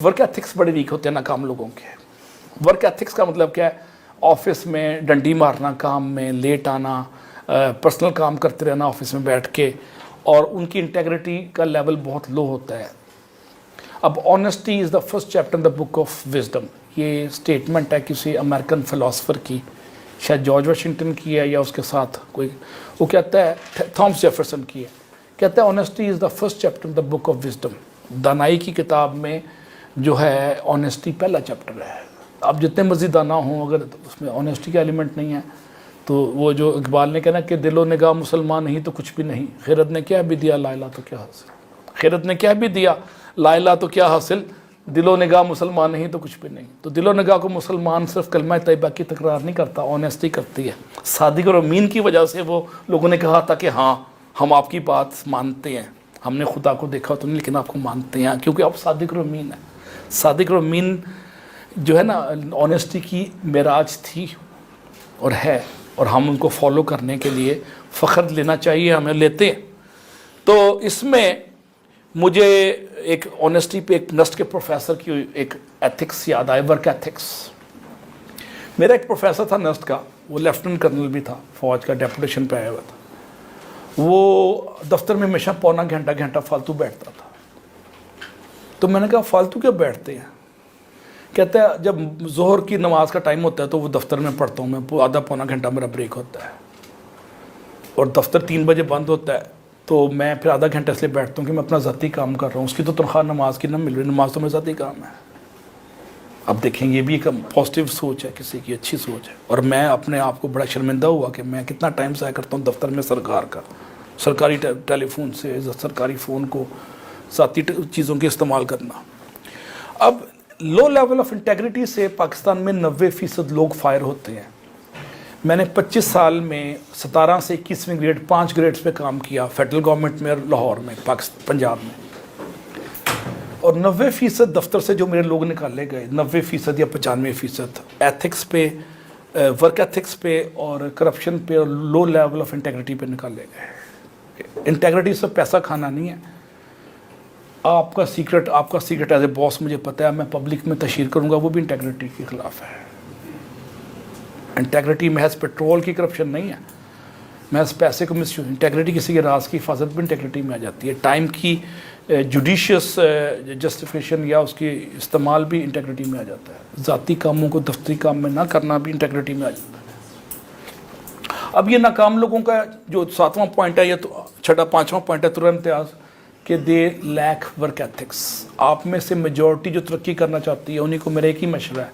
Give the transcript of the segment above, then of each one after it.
Work ethics बड़े week होते हैं नाकाम लोगों के। वर्क एथिक्स का मतलब क्या है? ऑफिस में डंडी मारना, काम में लेट आना, पर्सनल काम करते रहना ऑफिस में बैठ के, और उनकी इंटेग्रिटी का लेवल बहुत लो होता है। अब honesty is the first chapter in the book of wisdom, ये स्टेटमेंट है किसी अमेरिकन फ़िलासफ़र की, शायद जॉर्ज वाशिंगटन की है या उसके साथ कोई, वो कहता है थॉमस जेफरसन की है, कहता है honesty is the first chapter in the book of wisdom. दानाई की किताब में जो है ऑनेस्टी पहला चैप्टर है। अब जितने मर्जी दाना हों, अगर उसमें ऑनेस्टी का एलिमेंट नहीं है तो वो जो इकबाल ने कहना कि दिलो निगाह मुसलमान नहीं तो कुछ भी नहीं, खैरत ने क्या भी दिया लाइला तो क्या हासिल, खैरत ने क्या भी दिया लाइला तो क्या हासिल, दिलो निगाह मुसलमान नहीं तो कुछ भी नहीं। तो दिलो निगाह को मुसलमान सिर्फ कलमा तैयबा की तकरार नहीं करता, ऑनेस्टी करती है। सादिक और अमीन की वजह से वो लोगों ने कहा था कि हाँ हम आपकी बात मानते हैं, हमने खुदा को देखा तो नहीं लेकिन आपको मानते हैं, क्योंकि आप सादिक और अमीन हैं। सादिक और अमीन जो है ना, ऑनेस्टी की मेराज थी और है, और हम उनको फॉलो करने के लिए फ़ख्र लेना चाहिए, हमें लेते हैं। तो इसमें मुझे एक ऑनेस्टी पे एक नस्ट के प्रोफेसर की एक एथिक्स याद आए, वर्क एथिक्स। मेरा एक प्रोफेसर था नस्ट का, वो लेफ्टिनेंट कर्नल भी था, फौज का डेपुटेशन पे आया हुआ था। वो दफ्तर में हमेशा पौना घंटा फालतू बैठता था। तो मैंने कहा फालतू क्यों बैठते हैं? कहता है जब ज़ोहर की नमाज का टाइम होता है तो वो दफ्तर में पढ़ता हूँ मैं, आधा पौना घंटा मेरा ब्रेक होता है, और दफ्तर 3 बजे बंद होता है, तो मैं फिर आधा घंटा इसलिए बैठता हूँ कि मैं अपना ज़ाती काम कर रहा हूँ, उसकी तो तनख्वाह नमाज की ना मिल रही, नमाज तो मेरा ज़ाती काम है। अब देखेंगे, ये भी एक पॉजिटिव सोच है, किसी की अच्छी सोच है। और मैं अपने आप को बड़ा शर्मिंदा हुआ कि मैं कितना टाइम ज़ाया करता हूँ दफ्तर में सरकार का, सरकारी टेलीफोन से सरकारी फ़ोन को ज़ाती चीज़ों के इस्तेमाल करना। अब लो लेवल ऑफ इंटेग्रिटी से पाकिस्तान में 90% लोग फायर होते हैं। मैंने 25 साल में 17 से 21वीं ग्रेड 5 ग्रेड्स पे काम किया, फेडरल गवर्नमेंट में और लाहौर में, पंजाब में, और 90% दफ्तर से जो मेरे लोग निकाले गए, 90% या 95% एथिक्स पे, वर्क एथिक्स पे और करप्शन पे और लो लेवल ऑफ इंटेग्रिटी पे निकाले गए। इंटेग्रिटी से पैसा खाना नहीं है। आपका सीक्रेट एज ए बॉस मुझे पता है, मैं पब्लिक में तशहीर करूंगा, वो भी इंटेग्रिटी के खिलाफ है। इंटेग्रिटी महज पेट्रोल की करप्शन नहीं है, महज पैसे को मिसयूज। इंटेग्रिटी किसी के राज की हिफाजत भी इंटेग्रिटी में आ जाती है। टाइम की जुडिशियस जस्टिफिकेशन या उसकी इस्तेमाल भी इंटेग्रिटी में आ जाता है। ज़ाती कामों को दफ्तरी काम में ना करना भी इंटेग्रिटी में आ जाता है। अब ये नाकाम लोगों का जो 7वां पॉइंट है, ये तो 5वां पॉइंट है तुरंत इम्तियाज़, कि दे लैक वर्क एथिक्स। आप में से मेजॉरिटी जो तरक्की करना चाहती है उन्हीं को मेरा एक ही मशवरा है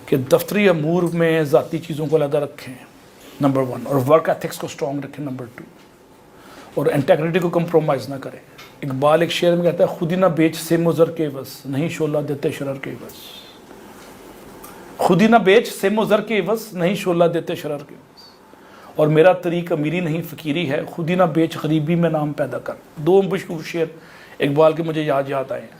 कि दफ्तरी अमूर में ज़ाती चीज़ों को अलग रखें, नंबर 1, और वर्क एथिक्स को स्ट्रॉन्ग रखें, नंबर 2, और इंटेग्रिटी को कंप्रोमाइज़ ना करें। इकबाल एक शेर में कहता है, खुद ही ना बेच से मुज़र के बस, नहीं शोला देते शरर के बस। खुद ही ना बेच से मुज़र के बस, नहीं शोला देते शरर के बस। और मेरा तरीक अमीरी नहीं फ़कीरी है, खुद ही ना बेच गरीबी में नाम पैदा कर। 2 मशहूर शेर इकबाल के मुझे याद आए हैं।